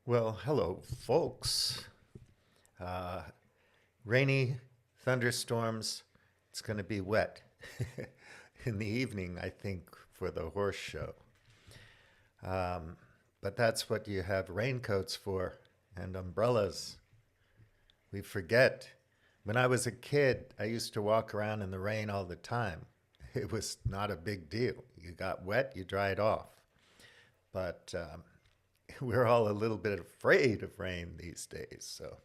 Well, hello, folks. Uh, Rainy thunderstorms. It's going to be wet in the evening, I think, for the horse show. Um, but that's what you have raincoats for and umbrellas. We forget. When I was a kid, I used to walk around in the rain all the time. It was not a big deal. You got wet, you dried off. But we're all a little bit afraid of rain these days. So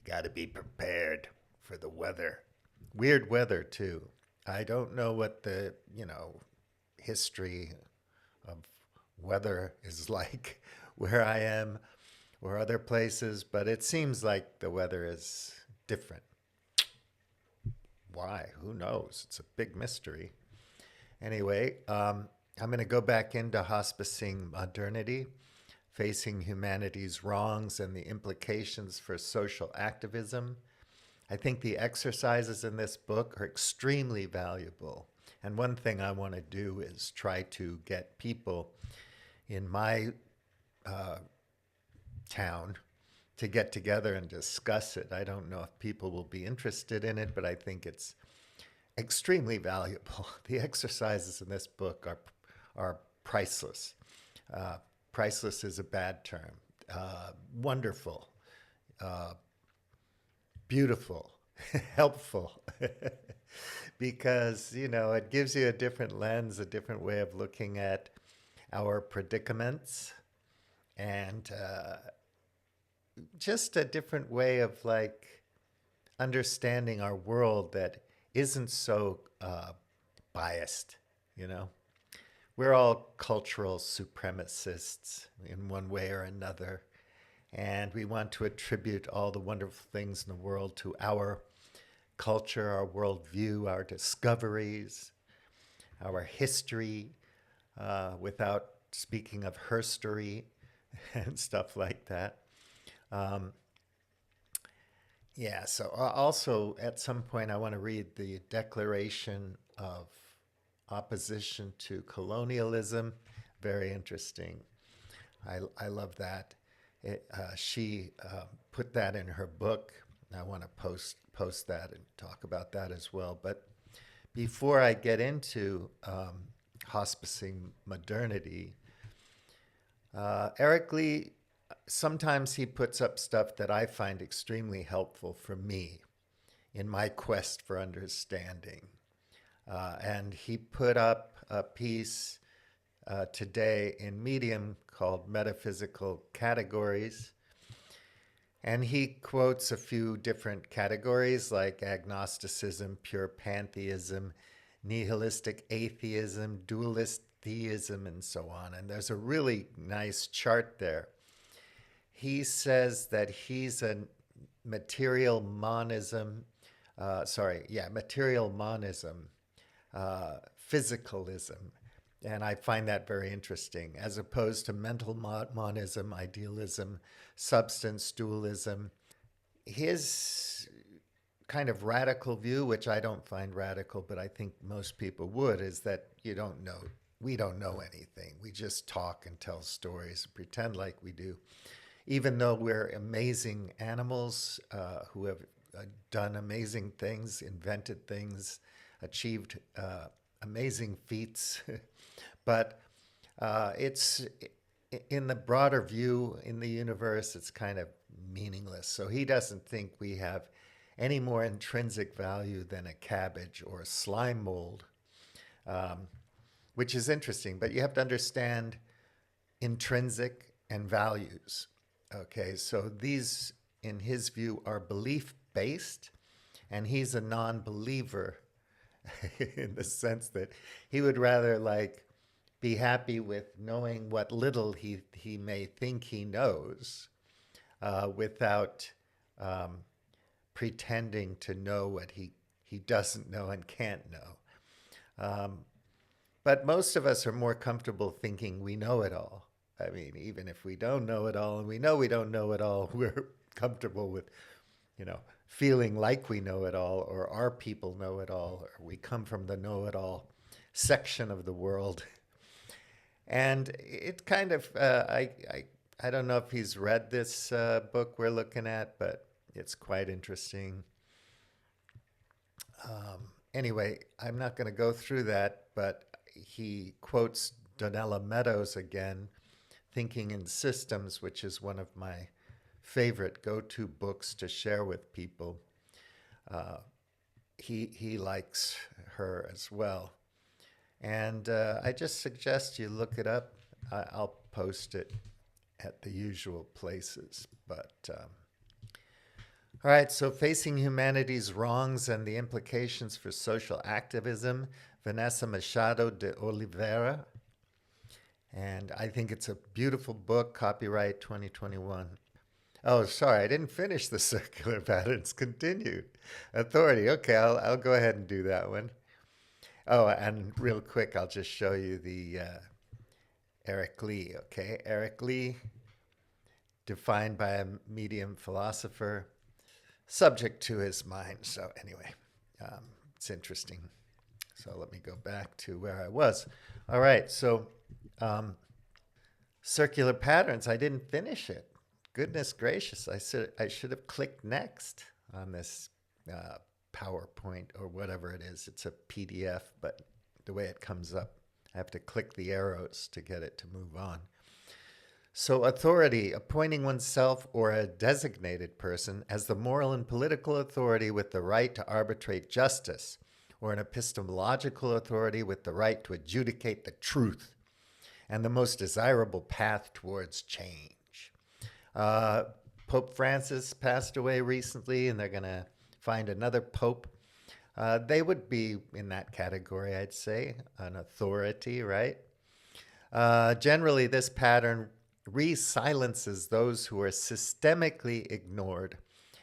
got to be prepared for the weather. Weird weather, too. I don't know what the history of weather is like where I am or other places, but it seems like the weather is different. Why? Who knows? It's a big mystery. Anyway, I'm going to go back into hospicing modernity, facing humanity's wrongs and the implications for social activism. I think the exercises in this book are extremely valuable. And one thing I want to do is try to get people in my uh, town to get together and discuss it. I don't know if people will be interested in it, but I think it's extremely valuable. The exercises in this book are priceless. Uh, Priceless is a bad term. Wonderful, uh, beautiful, helpful, because it gives you a different lens, a different way of looking at our predicaments, and just a different way of like understanding our world that isn't so biased, you know? We're all cultural supremacists in one way or another, and we want to attribute all the wonderful things in the world to our culture, our worldview, our discoveries, our history, without speaking of herstory and stuff like that. Um, yeah, so also at some point, I want to read the Declaration of Opposition to Colonialism. Very interesting. I love that. She put that in her book. I want to post that and talk about that as well. But before I get into hospicing modernity, Eric Lee, sometimes he puts up stuff that I find extremely helpful for me in my quest for understanding. And he put up a piece today in Medium called Metaphysical Categories. And he quotes a few different categories like agnosticism, pure pantheism, nihilistic atheism, dualist theism, and so on. And there's a really nice chart there. He says that he's a material monism, material monism, physicalism. And I find that very interesting, as opposed to mental monism, idealism, substance dualism. His kind of radical view, which I don't find radical, but I think most people would, is that we don't know anything. We just talk and tell stories and pretend like we do, even though we're amazing animals who have done amazing things, invented things, achieved amazing feats. But it's in the broader view in the universe, it's kind of meaningless. So he doesn't think we have any more intrinsic value than a cabbage or a slime mold, which is interesting. But you have to understand intrinsic and values. Okay, so these, in his view, are belief based, and he's a non believer in the sense that he would rather like be happy with knowing what little he may think he knows without pretending to know what he doesn't know and can't know. But most of us are more comfortable thinking we know it all. I mean, even if we don't know it all and we know we don't know it all, we're comfortable with, feeling like we know it all, or our people know it all, or we come from the know it all section of the world. And it kind of, I I don't know if he's read this book we're looking at, but it's quite interesting. Anyway, I'm not going to go through that, but he quotes Donella Meadows again, Thinking in Systems, which is one of my favorite go-to books to share with people. Uh, he likes her as well. And I just suggest you look it up. I'll post it at the usual places. But all right, so facing humanity's wrongs and the implications for social activism, Vanessa Machado de Oliveira. And I think it's a beautiful book, copyright 2021. Oh, sorry, I didn't finish the circular patterns. Continued. Authority. Okay, I'll go ahead and do that one. Oh, and real quick, I'll just show you the Eric Lee. Okay, Eric Lee, defined by a medium philosopher, subject to his mind. So anyway, it's interesting. So let me go back to where I was. All right, so um, circular patterns. I didn't finish it. Goodness gracious! I should have clicked next on this uh, PowerPoint or whatever it is. It's a PDF, but the way it comes up, I have to click the arrows to get it to move on. So, authority, appointing oneself or a designated person as the moral and political authority with the right to arbitrate justice, or an epistemological authority with the right to adjudicate the truth and the most desirable path towards change. Pope Francis passed away recently, and they're going to find another pope. They would be in that category, I'd say, an authority, right? Generally, this pattern re-silences those who are systemically ignored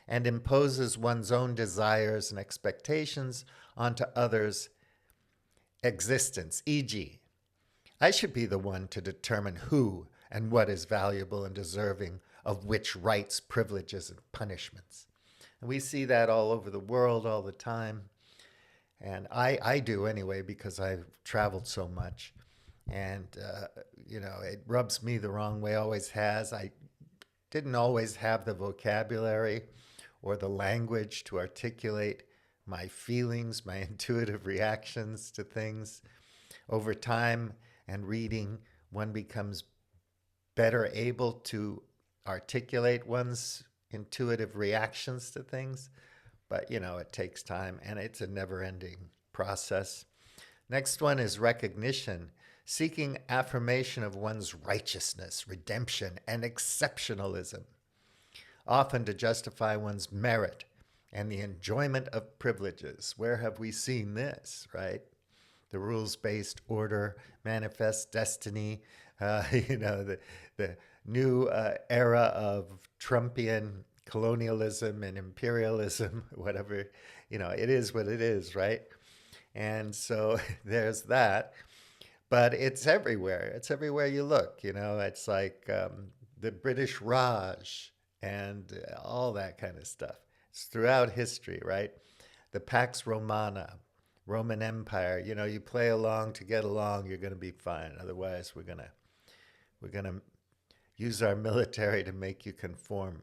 and imposes one's own desires and expectations onto others' existence. E.g., I should be the one to determine who and what is valuable and deserving of which rights, privileges, and punishments. And we see that all over the world all the time. And I do anyway, because I've traveled so much. And, it rubs me the wrong way, always has. I didn't always have the vocabulary or the language to articulate my feelings, my intuitive reactions to things. Over time and reading, one becomes better able to articulate one's intuitive reactions to things. But, it takes time and it's a never ending process. Next one is recognition, seeking affirmation of one's righteousness, redemption, and exceptionalism, often to justify one's merit and the enjoyment of privileges. Where have we seen this, right? The rules-based order, manifest destiny, the new era of Trumpian colonialism and imperialism, whatever, it is what it is, right? And so there's that. But it's everywhere. It's everywhere you look. It's like the British Raj and all that kind of stuff. It's throughout history, right? The Pax Romana, Roman Empire. You play along to get along, you're going to be fine. Otherwise, we're gonna use our military to make you conform.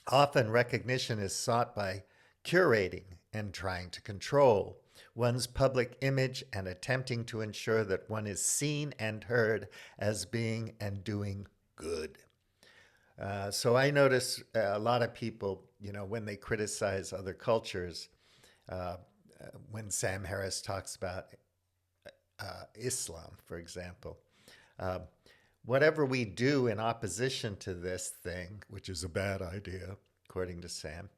Often recognition is sought by curating and trying to control one's public image and attempting to ensure that one is seen and heard as being and doing good. So I notice a lot of people, when they criticize other cultures, when Sam Harris talks about Islam, for example, whatever we do in opposition to this thing, which is a bad idea, according to Sam,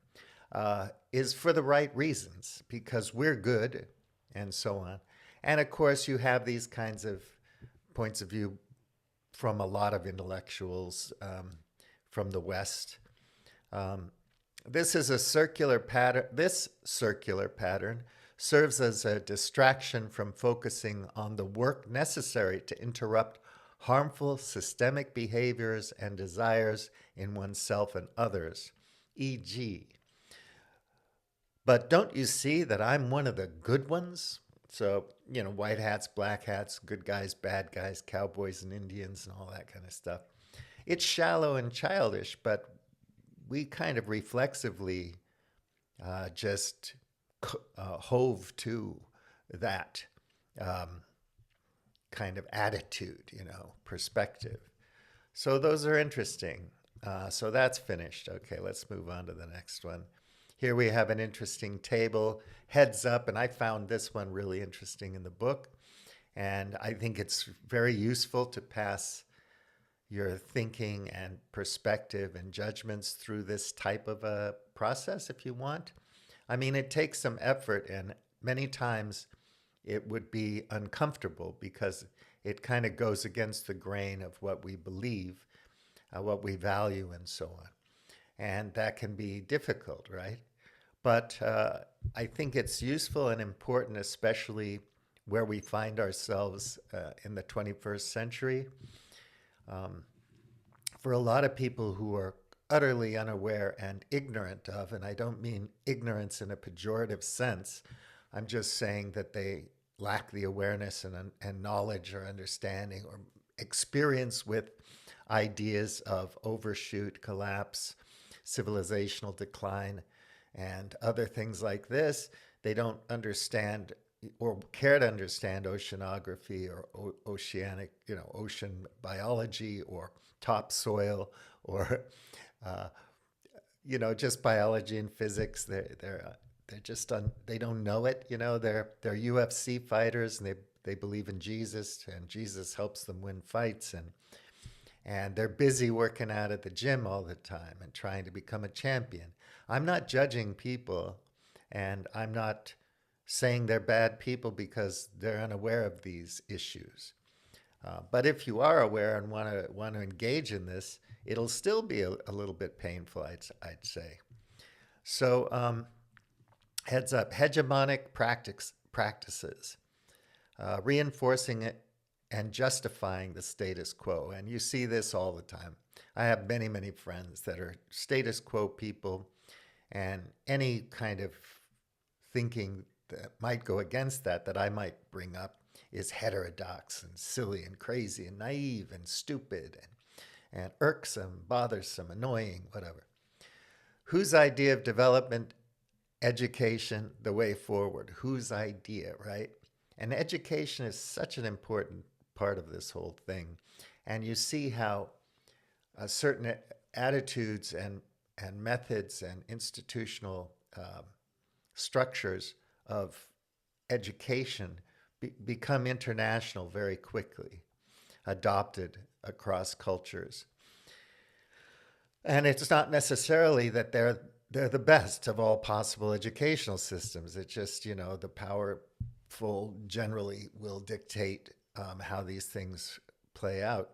is for the right reasons, because we're good and so on. And of course, you have these kinds of points of view from a lot of intellectuals from the West. This is a circular pattern. This circular pattern serves as a distraction from focusing on the work necessary to interrupt harmful systemic behaviors and desires in oneself and others, e.g., but don't you see that I'm one of the good ones? So, white hats, black hats, good guys, bad guys, cowboys and Indians and all that kind of stuff. It's shallow and childish, but we kind of reflexively just hove to that um, kind of attitude, perspective. So those are interesting. So that's finished. Okay, let's move on to the next one. Here we have an interesting table, heads up, and I found this one really interesting in the book. And I think it's very useful to pass your thinking and perspective and judgments through this type of a process if you want. I mean, it takes some effort, and many times it would be uncomfortable because it kind of goes against the grain of what we believe, what we value, and so on. And that can be difficult, right? But I think it's useful and important, especially where we find ourselves in the 21st century. For a lot of people who are utterly unaware and ignorant of, and I don't mean ignorance in a pejorative sense, I'm just saying that they lack the awareness and knowledge or understanding or experience with ideas of overshoot, collapse, civilizational decline, and other things like this. They don't understand or care to understand oceanography or oceanic, ocean biology or topsoil or, uh, just biology and physics. They're just they don't know it. They're UFC fighters and they believe in Jesus, and Jesus helps them win fights, and they're busy working out at the gym all the time and trying to become a champion. I'm not judging people, and I'm not saying they're bad people because they're unaware of these issues. But if you are aware and want to engage in this, it'll still be a little bit painful, I'd say. So heads up, hegemonic practices, reinforcing it and justifying the status quo. And you see this all the time. I have many, many friends that are status quo people, and any kind of thinking that might go against that I might bring up is heterodox and silly and crazy and naive and stupid and irksome, bothersome, annoying, whatever. Whose idea of development, education, the way forward? Whose idea, right? And education is such an important part of this whole thing. And you see how certain attitudes and methods and institutional structures of education become international very quickly, adopted across cultures. And it's not necessarily that they're the best of all possible educational systems. It's just, the powerful generally will dictate how these things play out.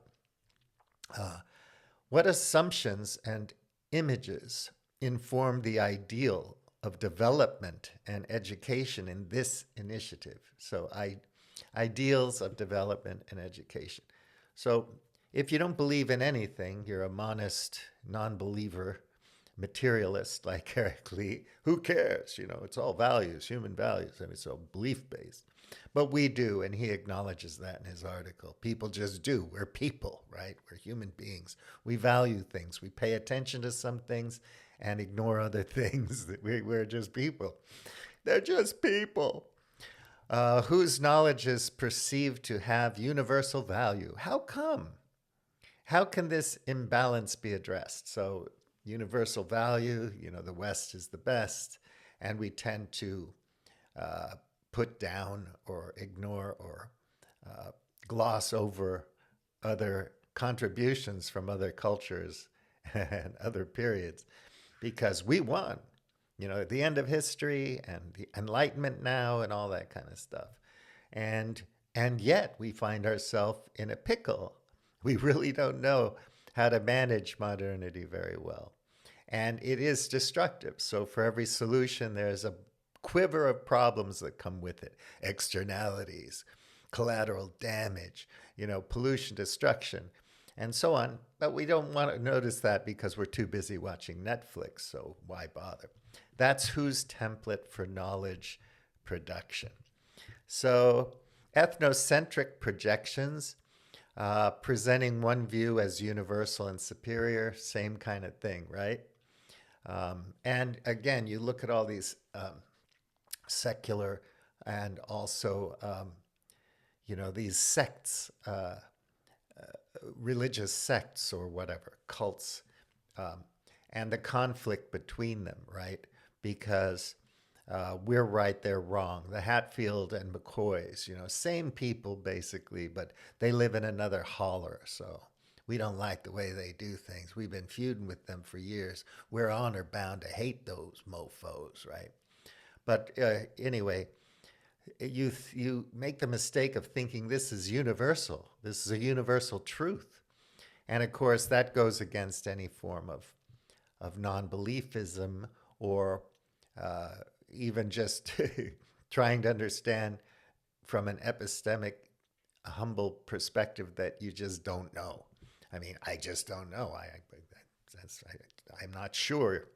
What assumptions and images inform the ideal of development and education in this initiative? So ideals of development and education. So if you don't believe in anything, you're a monist, non-believer, materialist like Eric Lee. Who cares? It's all values, human values. I mean, it's all belief-based. But we do, and he acknowledges that in his article. People just do. We're people, right? We're human beings. We value things. We pay attention to some things and ignore other things. We're just people. They're just people. Whose knowledge is perceived to have universal value. How come? How can this imbalance be addressed? So universal value, the West is the best, and we tend to put down or ignore or gloss over other contributions from other cultures and other periods because we won. At the end of history and the Enlightenment now and all that kind of stuff. And yet we find ourselves in a pickle. We really don't know how to manage modernity very well. And it is destructive. So for every solution, there's a quiver of problems that come with it. Externalities, collateral damage, pollution, destruction, and so on. But we don't want to notice that because we're too busy watching Netflix, so why bother? That's whose template for knowledge production. So ethnocentric projections, presenting one view as universal and superior, same kind of thing, right? And again, you look at all these secular and also, these sects, religious sects or whatever, cults, um, and the conflict between them, right? Because we're right, they're wrong. The Hatfield and McCoys, same people basically, but they live in another holler. So we don't like the way they do things. We've been feuding with them for years. We're honor bound to hate those mofos, right? But anyway, you make the mistake of thinking this is universal. This is a universal truth. And of course, that goes against any form of non-beliefism or even just trying to understand from an epistemic, humble perspective that you just don't know. I mean, I just don't know. I'm not sure.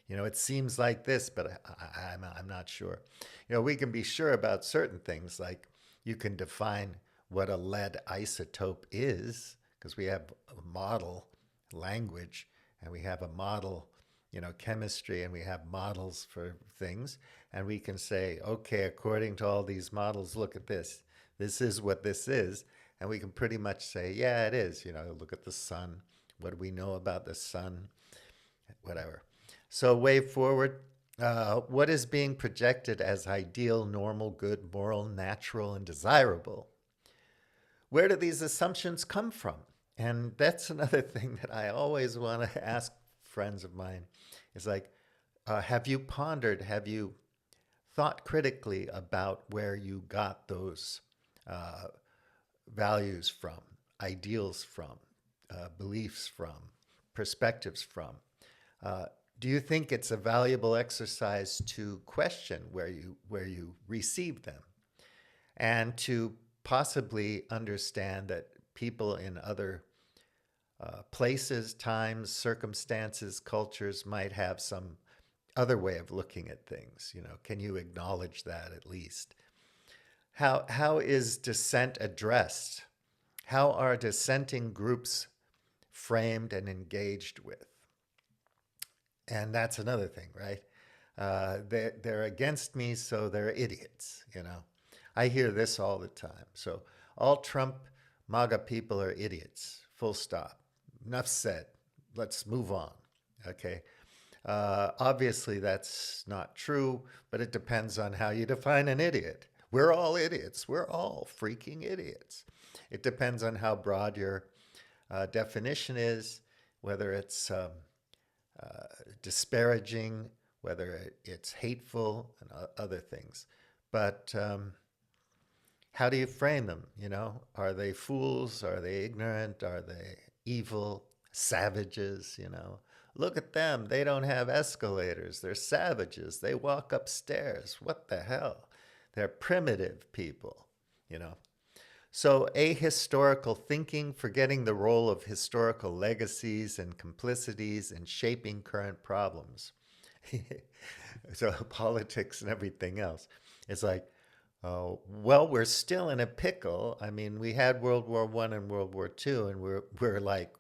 It seems like this, but I'm not sure. We can be sure about certain things, like you can define what a lead isotope is, because we have a model language and we have a model, chemistry, and we have models for things. And we can say, okay, according to all these models, look at this. This is what this is. And we can pretty much say, yeah, it is. Look at the sun. What do we know about the sun? Whatever. So, way forward, what is being projected as ideal, normal, good, moral, natural, and desirable? Where do these assumptions come from? And that's another thing that I always want to ask friends of mine is like, have you pondered, have you thought critically about where you got those uh, values from, ideals from, beliefs from, perspectives from? Uh, do you think it's a valuable exercise to question where you receive them and to possibly understand that people in other places, times, circumstances, cultures might have some other way of looking at things? Can you acknowledge that at least? How is dissent addressed? How are dissenting groups framed and engaged with? And that's another thing, right? They're against me, so they're idiots. I hear this all the time. So all Trump MAGA people are idiots, full stop. Enough said. Let's move on, okay? Obviously, that's not true, but it depends on how you define an idiot. We're all idiots. We're all freaking idiots. It depends on how broad your definition is, whether it's disparaging, whether it's hateful, and other things. But how do you frame them? Are they fools? Are they ignorant? Are they evil? Savages? Look at them. They don't have escalators. They're savages. They walk upstairs. What the hell? They're primitive people, you know. So, ahistorical thinking, forgetting the role of historical legacies and complicities in shaping current problems. So, politics and everything else. It's like, oh, well, we're still in a pickle. I mean, we had World War I and World War II, and we're like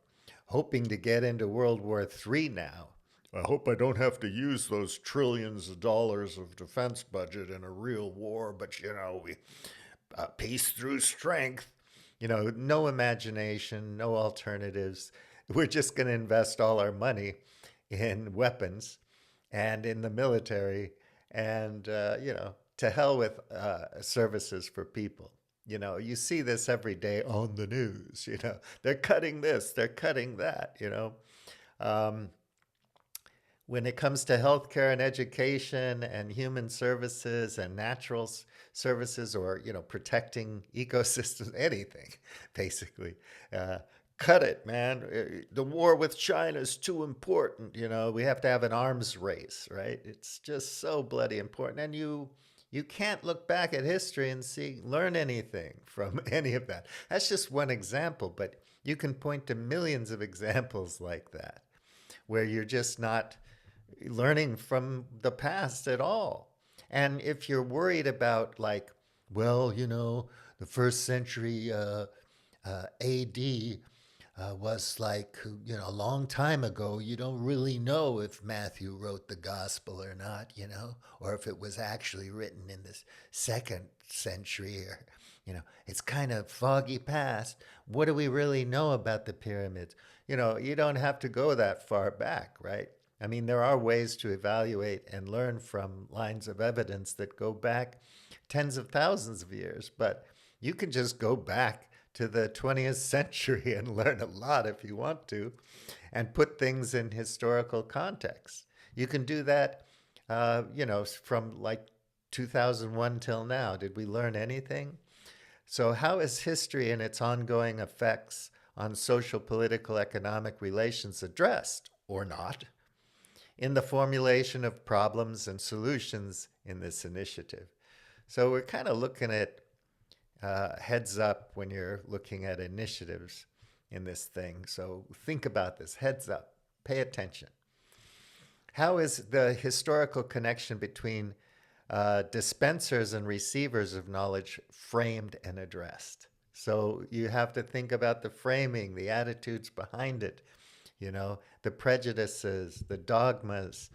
hoping to get into World War III now. I hope I don't have to use those trillions of dollars of defense budget in a real war, but we peace through strength. No imagination, no alternatives. We're just going to invest all our money in weapons and in the military, and to hell with services for people. You see this every day on the news. They're cutting this, they're cutting that. Um, when it comes to healthcare and education and human services and natural services, or protecting ecosystems, anything basically, cut it, man. The war with China is too important. We have to have an arms race, right? It's just so bloody important, and you can't look back at history and learn anything from any of that. That's just one example, but you can point to millions of examples like that where you're just not learning from the past at all. And if you're worried about, like, well, the first century AD was like, a long time ago. You don't really know if Matthew wrote the gospel or not, or if it was actually written in this second century, or, it's kind of foggy past. What do we really know about the pyramids? You don't have to go that far back, right? I mean, there are ways to evaluate and learn from lines of evidence that go back tens of thousands of years, but you can just go back to the 20th century and learn a lot if you want to, and put things in historical context. You can do that, from like 2001 till now. Did we learn anything? So, how is history and its ongoing effects on social, political, economic relations addressed, or not, in the formulation of problems and solutions in this initiative? So, we're kind of looking at heads up when you're looking at initiatives in this thing. So think about this, heads up, pay attention. How is the historical connection between dispensers and receivers of knowledge framed and addressed? So you have to think about the framing, the attitudes behind it, the prejudices, the dogmas,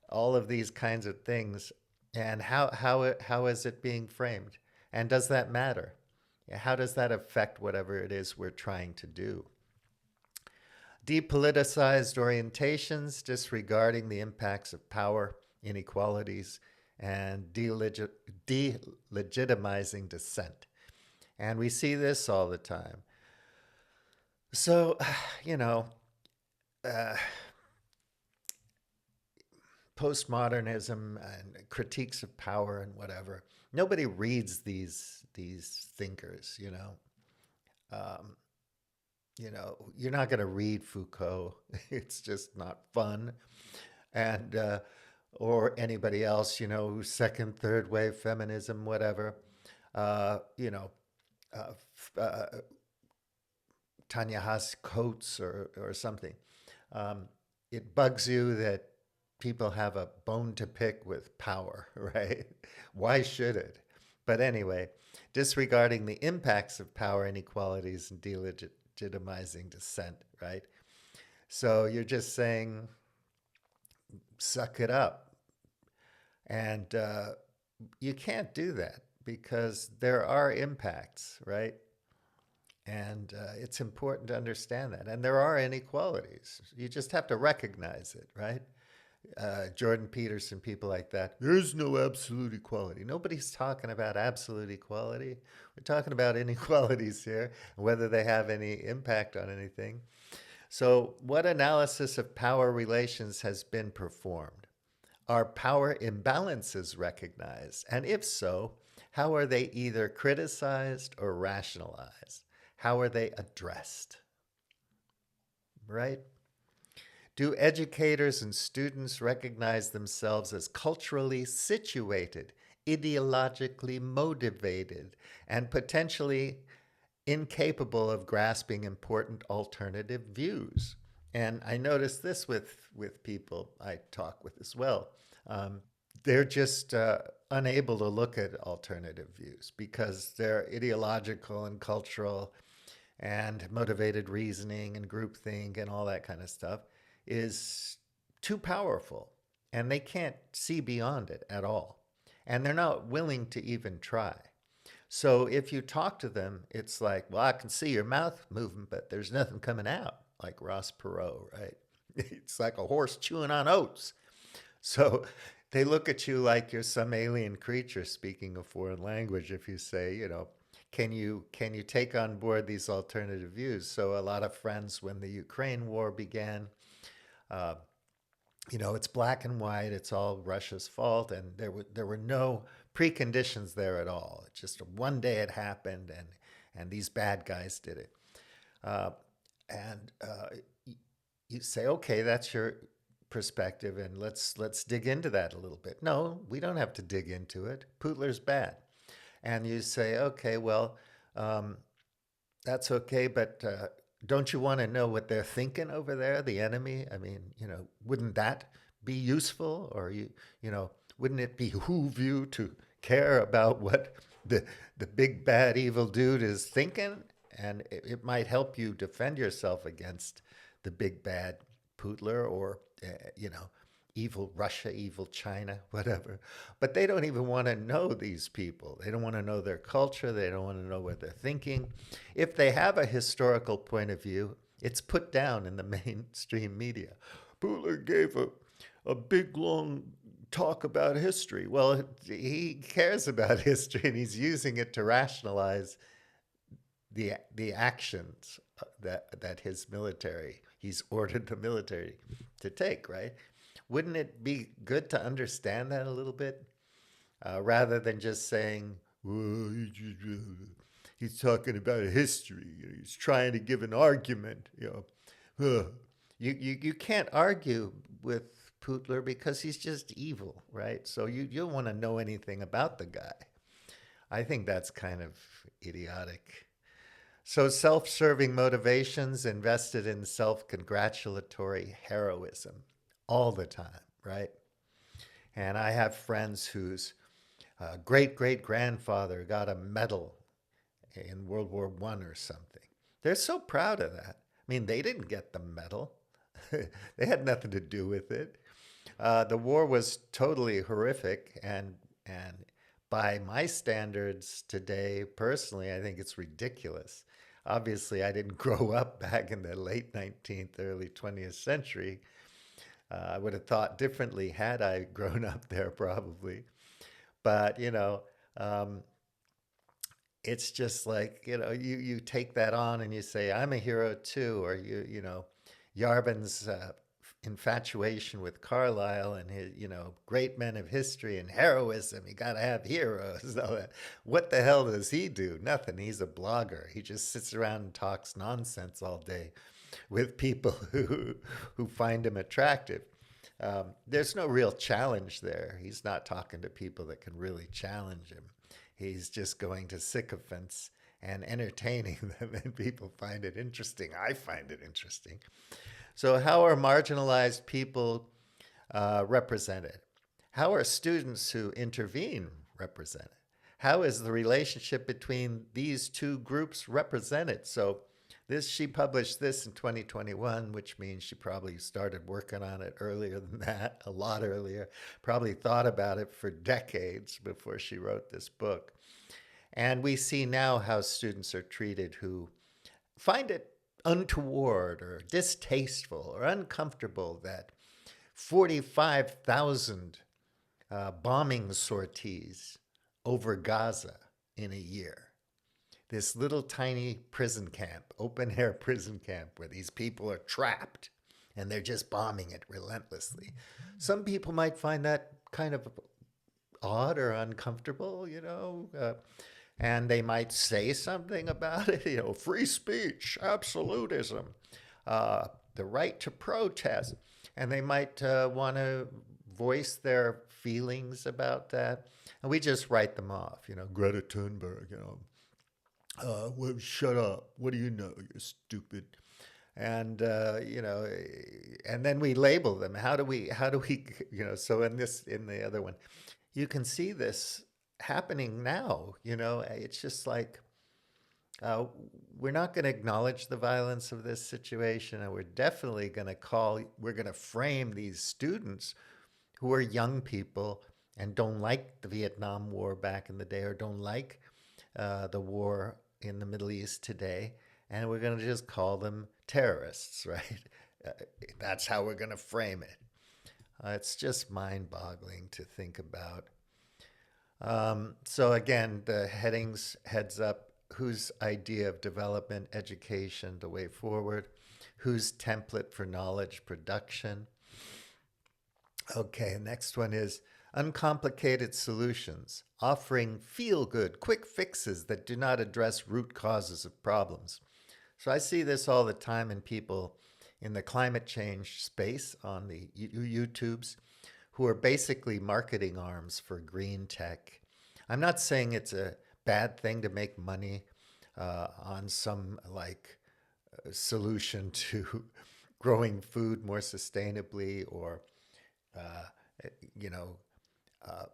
all of these kinds of things. And how is it being framed? And does that matter? How does that affect whatever it is we're trying to do? Depoliticized orientations, disregarding the impacts of power, inequalities, and delegitimizing dissent. And we see this all the time. So, postmodernism and critiques of power and whatever. Nobody reads these thinkers. You're not going to read Foucault. It's just not fun, and or anybody else. Second, third wave feminism, whatever. Uh, you know, uh, Ta-Nehisi Coates or something. It bugs you that people have a bone to pick with power, right? Why should it? But anyway, disregarding the impacts of power inequalities and delegitimizing dissent, right? So you're just saying, suck it up. And you can't do that because there are impacts, right? And it's important to understand that. And there are inequalities. You just have to recognize it, right? Jordan Peterson, people like that. There's no absolute equality. Nobody's talking about absolute equality. We're talking about inequalities here, whether they have any impact on anything. So, what analysis of power relations has been performed? Are power imbalances recognized? And if so, how are they either criticized or rationalized? How are they addressed? Right? Do educators and students recognize themselves as culturally situated, ideologically motivated, and potentially incapable of grasping important alternative views? And I notice this with people I talk with as well. They're just unable to look at alternative views because they're ideological and cultural, and motivated reasoning and groupthink and all that kind of stuff is too powerful, and they can't see beyond it at all. And they're not willing to even try. So if you talk to them, it's like, well, I can see your mouth moving, but there's nothing coming out, like Ross Perot, right? It's like a horse chewing on oats. So they look at you like you're some alien creature speaking a foreign language if you say, can you take on board these alternative views? So a lot of friends, when the Ukraine war began, it's black and white. It's all Russia's fault, and there were no preconditions there at all. It's just one day it happened, and these bad guys did it. And you say, okay, that's your perspective, and let's dig into that a little bit. No, we don't have to dig into it. Putler's bad. And you say, okay, well, that's okay, but don't you want to know what they're thinking over there, the enemy? I mean, wouldn't that be useful? Or wouldn't it behoove you to care about what the the big bad evil dude is thinking, and it might help you defend yourself against the big bad Putler or you know, evil Russia, evil China, whatever. But they don't even want to know these people. They don't want to know their culture. They don't want to know what they're thinking. If they have a historical point of view, it's put down in the mainstream media. Putler gave a big long talk about history. Well, he cares about history and he's using it to rationalize the actions that his military he's ordered the military to take, right? Wouldn't it be good to understand that a little bit rather than just saying, well, he's talking about history, he's trying to give an argument, you know. You can't argue with Putler because he's just evil, right? So you don't want to know anything about the guy. I think that's kind of idiotic. So self-serving motivations invested in self-congratulatory heroism all the time, right? And I have friends whose great great grandfather got a medal in World War One or something. They're so proud of that. I mean, they didn't get the medal. They had nothing to do with it. The war was totally horrific, and by my standards today, personally, I think it's ridiculous. Obviously, I didn't grow up back in the late 19th, early 20th century. I would have thought differently had I grown up there, probably. But um, it's just like you take that on and you say I'm a hero too, or Yarvin's infatuation with Carlyle and his great men of history and heroism. You got to have heroes. So what the hell does he do? Nothing. He's a blogger. He just sits around and talks nonsense all day with people who find him attractive. There's no real challenge there. He's not talking to people that can really challenge him. He's just going to sycophants and entertaining them, and people find it interesting. I find it interesting. So, how are marginalized people represented? How are students who intervene represented? How is the relationship between these two groups represented? So, she published this in 2021, which means she probably started working on it earlier than that, a lot earlier. Probably thought about it for decades before she wrote this book. And we see now how students are treated who find it untoward or distasteful or uncomfortable that 45,000 bombing sorties over Gaza in a year. This little tiny prison camp, open air prison camp, where these people are trapped and they're just bombing it relentlessly. Some people might find that kind of odd or uncomfortable, and they might say something about it, free speech, absolutism, the right to protest. And they might want to voice their feelings about that. And we just write them off, Greta Thunberg, well, shut up. What do you know? You're stupid. And and then we label them. How do we, so in the other one, you can see this happening now. It's just like uh, we're not going to acknowledge the violence of this situation, and we're definitely going to frame these students who are young people and don't like the Vietnam War back in the day, or don't like the war in the Middle East today, and we're going to just call them terrorists, right? Uh, that's how we're going to frame it. It's just mind-boggling to think about. So again, the headings heads up: whose idea of development, education, the way forward, whose template for knowledge production. Okay, next one is uncomplicated solutions, offering feel-good, quick fixes that do not address root causes of problems. So I see this all the time in people in the climate change space on the YouTubes who are basically marketing arms for green tech. I'm not saying it's a bad thing to make money on some solution to growing food more sustainably, or uh, you know, uh,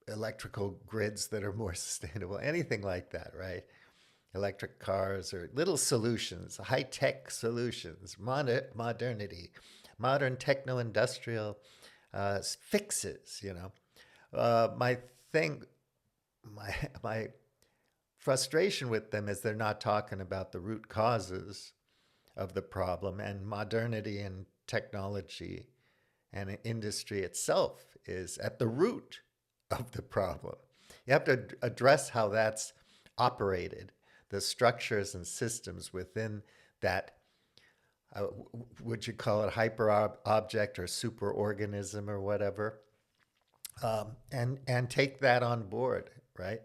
electrical grids that are more sustainable, anything like that, right? Electric cars or little solutions, high-tech solutions, modernity, modern techno-industrial fixes, you know. My thing, my my frustration with them is they're not talking about the root causes of the problem, and modernity and technology and industry itself is at the root of the problem. You have to address how that's operated, the structures and systems within that, would you call it hyper object or superorganism or whatever, and take that on board, right?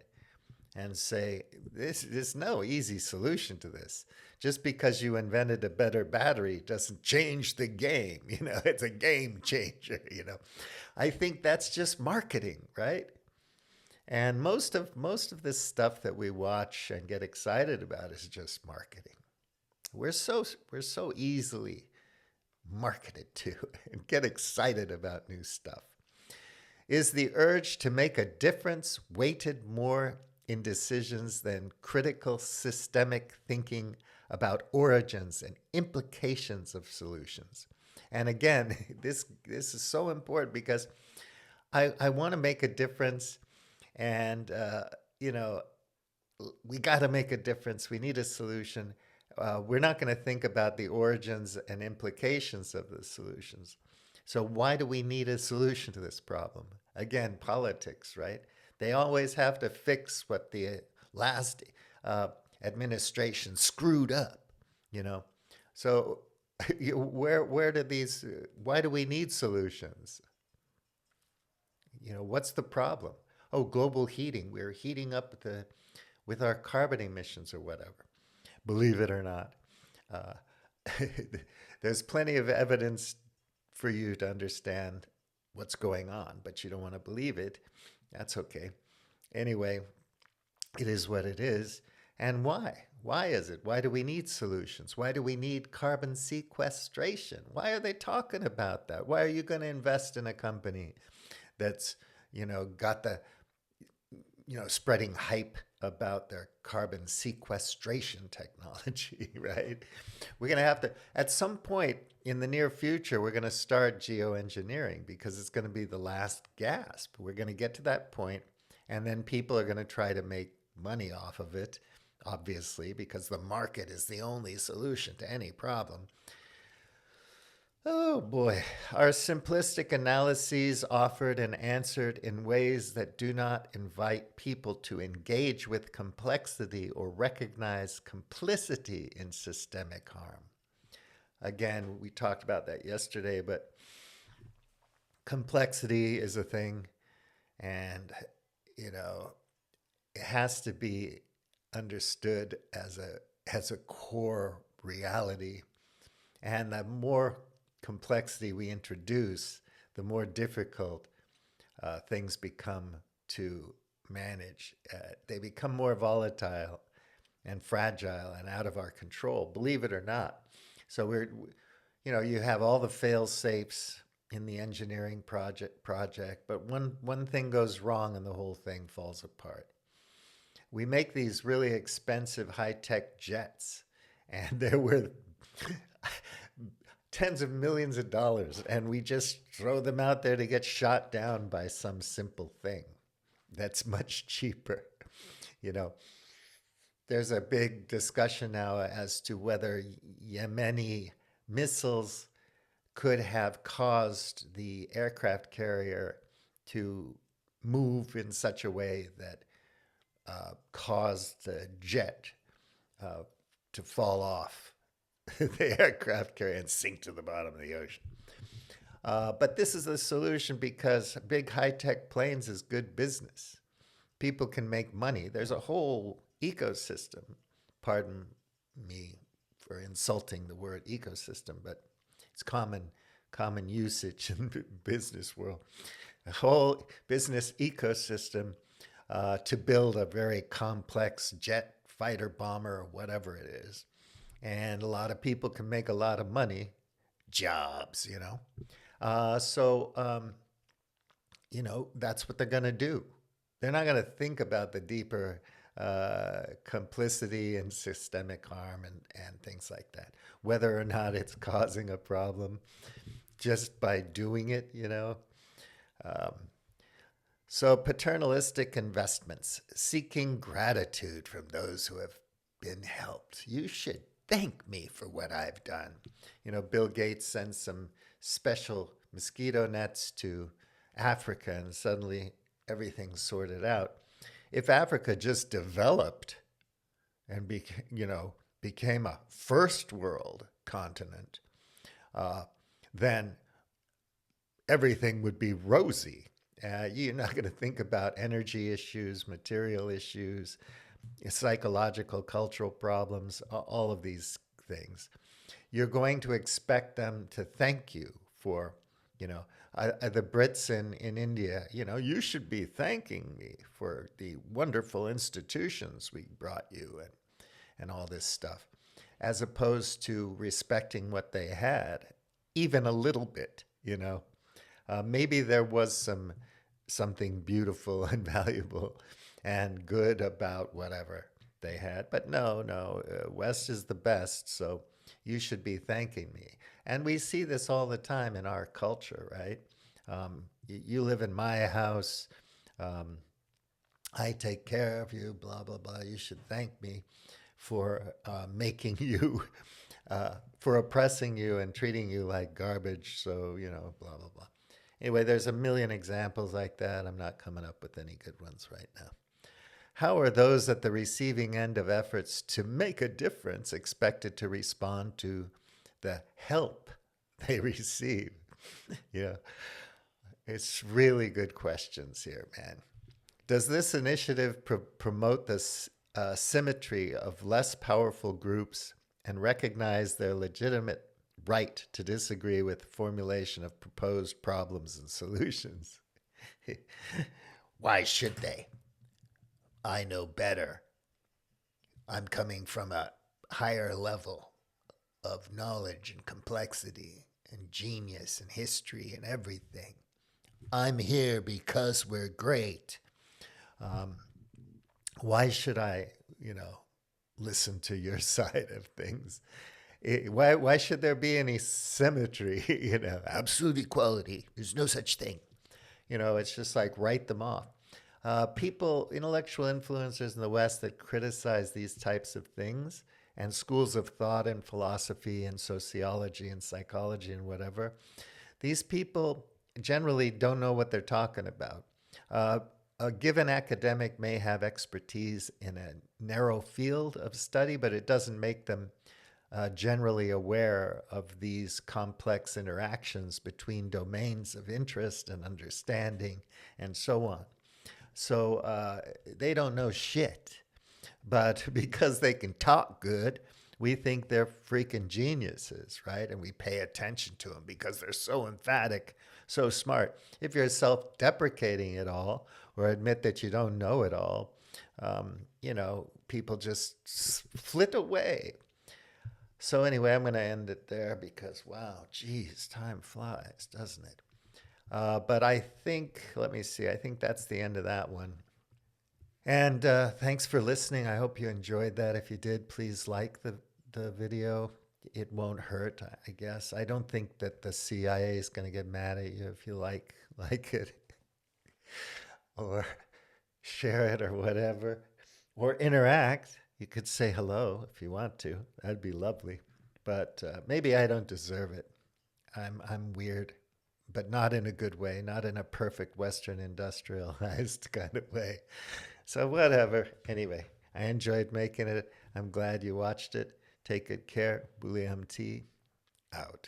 And say there's no easy solution to this. Just because you invented a better battery doesn't change the game. You know, it's a game changer. You know, I think that's just marketing, right? And most of this stuff that we watch and get excited about is just marketing. We're so easily marketed to and get excited about new stuff. Is the urge to make a difference weighted more in decisions than critical systemic thinking about origins and implications of solutions? And again, this is so important because I want to make a difference, and you know, we got to make a difference. We need a solution. We're not going to think about the origins and implications of the solutions. So why do we need a solution to this problem? Again, politics, right? They always have to fix what the last administration screwed up, you know. So where do these? Why do we need solutions? You know, what's the problem? Oh, global heating. We're heating up with our carbon emissions or whatever. Believe it or not, uh, there's plenty of evidence for you to understand what's going on, but you don't want to believe it. That's okay. Anyway, it is what it is. And why? Why is it? Why do we need solutions? Why do we need carbon sequestration? Why are they talking about that? Why are you going to invest in a company that's, you know, got the, you know, spreading hype about their carbon sequestration technology, right? We're going to have to, at some point in the near future, we're going to start geoengineering because it's going to be the last gasp. We're going to get to that point, and then people are going to try to make money off of it, obviously, because the market is the only solution to any problem. Oh boy, are simplistic analyses offered and answered in ways that do not invite people to engage with complexity or recognize complicity in systemic harm? Again, we talked about that yesterday, but complexity is a thing, and, you know, it has to be understood as a core reality. And the more complexity we introduce, the more difficult things become to manage. They become more volatile and fragile and out of our control, believe it or not. So you know, you have all the fail safes in the engineering project, but one thing goes wrong and the whole thing falls apart. We make these really expensive high-tech jets, and they're worth tens of millions of dollars, and we just throw them out there to get shot down by some simple thing that's much cheaper. You know, there's a big discussion now as to whether Yemeni missiles could have caused the aircraft carrier to move in such a way that caused the jet to fall off the aircraft carrier and sink to the bottom of the ocean. But this is the solution because big high-tech planes is good business. People can make money. There's a whole ecosystem. Pardon me for insulting the word ecosystem, but it's common usage in the business world. A whole business ecosystem to build a very complex jet, fighter, bomber, or whatever it is. And a lot of people can make a lot of money, jobs, you know. So, you know, that's what they're going to do. They're not going to think about the deeper complicity and systemic harm and things like that, whether or not it's causing a problem just by doing it, you know. Um, so, paternalistic investments, seeking gratitude from those who have been helped. You should thank me for what I've done. You know, Bill Gates sends some special mosquito nets to Africa and suddenly everything's sorted out. If Africa just developed and became a first world continent, uh, then everything would be rosy. You're not going to think about energy issues, material issues, psychological, cultural problems, all of these things. You're going to expect them to thank you for, the Brits in India, you should be thanking me for the wonderful institutions we brought you and all this stuff, as opposed to respecting what they had, even a little bit, maybe there was something beautiful and valuable and good about whatever they had. But no, West is the best, so you should be thanking me. And we see this all the time in our culture, right? You live in my house. Um, I take care of you, blah, blah, blah. You should thank me for making you, for oppressing you and treating you like garbage. So, blah, blah, blah. Anyway, there's a million examples like that. I'm not coming up with any good ones right now. How are those at the receiving end of efforts to make a difference expected to respond to the help they receive? Yeah, it's really good questions here, man. Does this initiative promote the symmetry of less powerful groups and recognize their legitimate right to disagree with the formulation of proposed problems and solutions? Why should they? I know better. I'm coming from a higher level of knowledge and complexity and genius and history and everything. I'm here because we're great. Um, why should I, listen to your side of things? Why should there be any symmetry? Absolute equality. There's no such thing. It's just like write them off. People, intellectual influencers in the West that criticize these types of things, and schools of thought and philosophy and sociology and psychology and whatever, these people generally don't know what they're talking about. A given academic may have expertise in a narrow field of study, but it doesn't make them generally aware of these complex interactions between domains of interest and understanding and so on. So they don't know shit. But because they can talk good, we think they're freaking geniuses, right? And we pay attention to them because they're so emphatic, so smart. If you're self-deprecating at all or admit that you don't know it all, people just flit away. So anyway, I'm going to end it there because, wow, geez, time flies, doesn't it? But I think, let me see, I think that's the end of that one. And thanks for listening. I hope you enjoyed that. If you did, please like the video. It won't hurt, I guess. I don't think that the CIA is going to get mad at you if you like it or share it or whatever, or interact. You could say hello if you want to. That'd be lovely. But maybe I don't deserve it. I'm weird, but not in a good way, not in a perfect Western industrialized kind of way. So whatever. Anyway, I enjoyed making it. I'm glad you watched it. Take good care. Bully MT out.